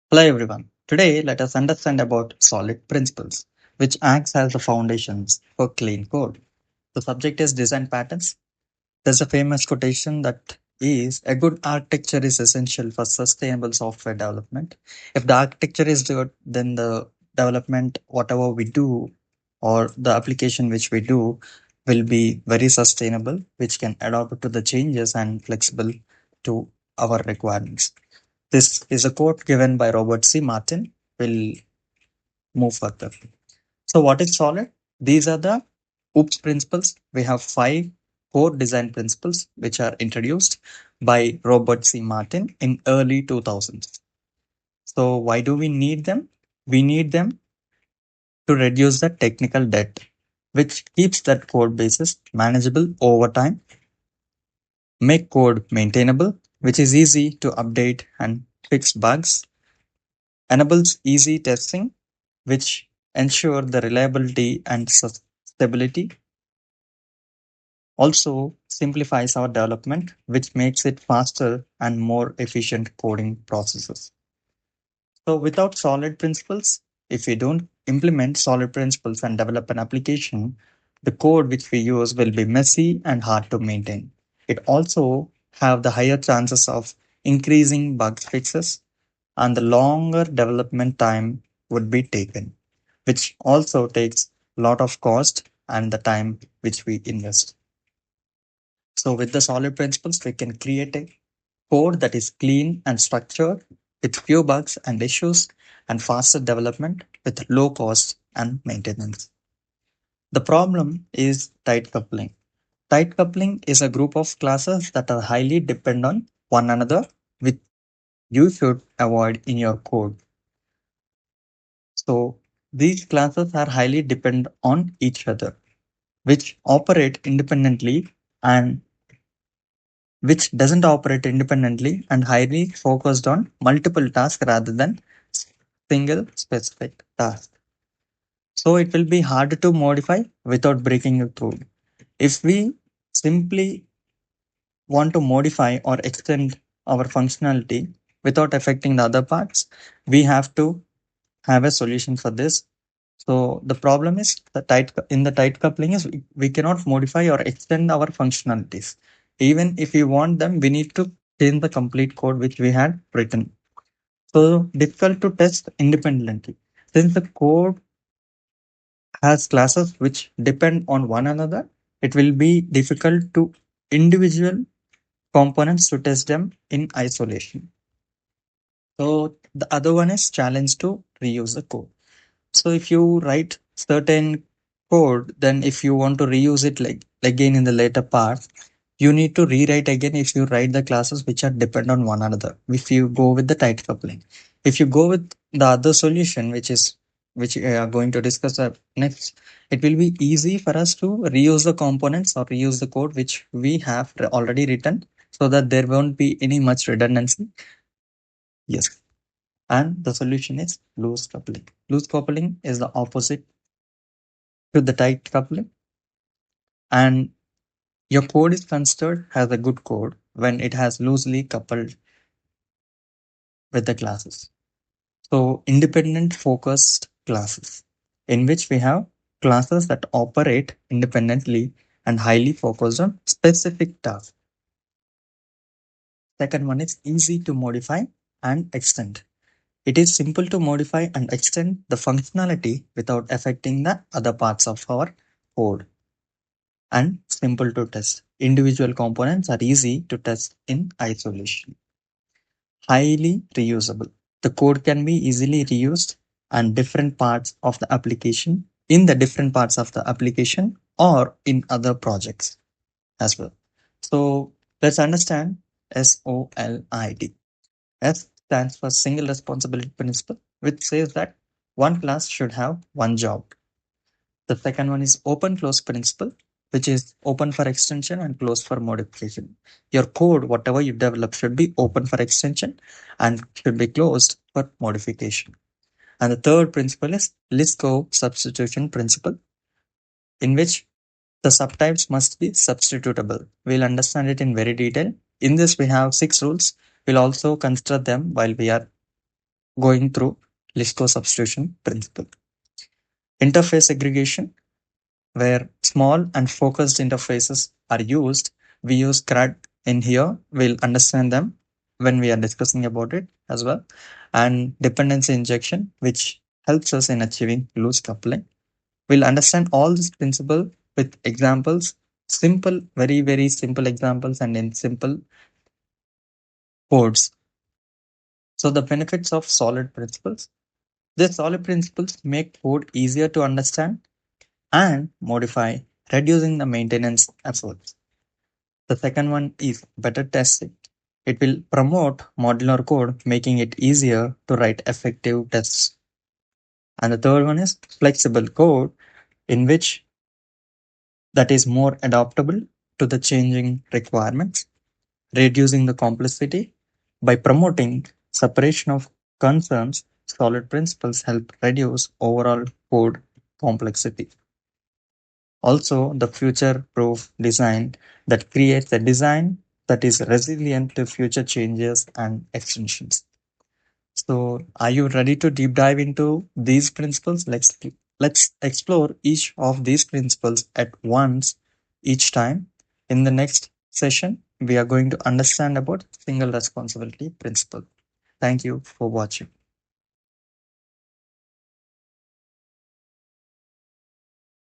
Hello everyone. Today let us understand about solid principles, which acts as the foundations for clean code. The subject is design patterns. There's a famous quotation that is a good architecture is essential for sustainable software development. If the architecture is good, then the development, whatever we do or the application which we do will be very sustainable, which can adapt to the changes and flexible to our requirements. This is a quote given by Robert C. Martin. We'll move further. So, what is solid? These are the OOPS principles. We have five core design principles which are introduced by Robert C. Martin in early 2000s. So, why do we need them? We need them to reduce the technical debt, which keeps that code bases manageable over time, make code maintainable, which is easy to update and fix bugs, enables easy testing, which ensure the reliability and stability. Also simplifies our development, which makes it faster and more efficient coding processes. So without solid principles, if we don't implement solid principles and develop an application, the code which we use will be messy and hard to maintain. It also have the higher chances of increasing bug fixes and the longer development time would be taken, which also takes a lot of cost and the time which we invest. So with the solid principles, we can create a code that is clean and structured with few bugs and issues and faster development with low cost and maintenance. The problem is tight coupling. Tight coupling is a group of classes that are highly dependent on one another, which you should avoid in your code. So these classes are highly dependent on each other, which operate independently and which doesn't operate independently and highly focused on multiple tasks rather than single specific task. So it will be hard to modify without breaking a code. If we simply want to modify or extend our functionality without affecting the other parts, we have to have a solution for this. So the problem is the tight coupling is we cannot modify or extend our functionalities. Even if we want them, we need to change the complete code which we had written. So difficult to test independently. Since the code has classes which depend on one another, it will be difficult to individual components to test them in isolation. So the other one is challenge to reuse the code. So if you write certain code, then if you want to reuse it like again in the later part, you need to rewrite again if you write the classes which are depend on one another. If you go with the tight coupling, if you go with the other solution, which we are going to discuss next, it will be easy for us to reuse the components or reuse the code which we have already written, so that there won't be any much redundancy. Yes, and the solution is loose coupling. Loose coupling is the opposite to the tight coupling, and your code is considered as a good code when it has loosely coupled with the classes. So independent focused classes, in which we have classes that operate independently and highly focused on specific tasks. Second one is easy to modify and extend. It is simple to modify and extend the functionality without affecting the other parts of our code, and simple to test. Individual components are easy to test in isolation. Highly reusable. The code can be easily reused and different parts of the application in the different parts of the application or in other projects as well. So let's understand SOLID. S stands for single responsibility principle, which says that one class should have one job. The second one is open close principle, which is open for extension and closed for modification. Your code, whatever you develop, should be open for extension and should be closed for modification. And the third principle is Liskov Substitution Principle, in which the subtypes must be substitutable. We'll understand it in very detail. In this, we have 6 rules. We'll also consider them while we are going through Liskov Substitution Principle. Interface segregation, where small and focused interfaces are used. We use CRUD in here. We'll understand them when we are discussing about it as well. And dependency injection, which helps us in achieving loose coupling. We'll understand all this principle with examples, simple, very, very simple examples and in simple codes. So the benefits of solid principles. The solid principles make code easier to understand and modify, reducing the maintenance efforts. The second one is better testing. It will promote modular code, making it easier to write effective tests. And the third one is flexible code, in which that is more adaptable to the changing requirements, reducing the complexity. By promoting separation of concerns, solid principles help reduce overall code complexity. Also, the future-proof design that creates a design that is resilient to future changes and extensions. So, are you ready to deep dive into these principles? Let's explore each of these principles at once each time. In the next session, we are going to understand about single responsibility principle. Thank you for watching.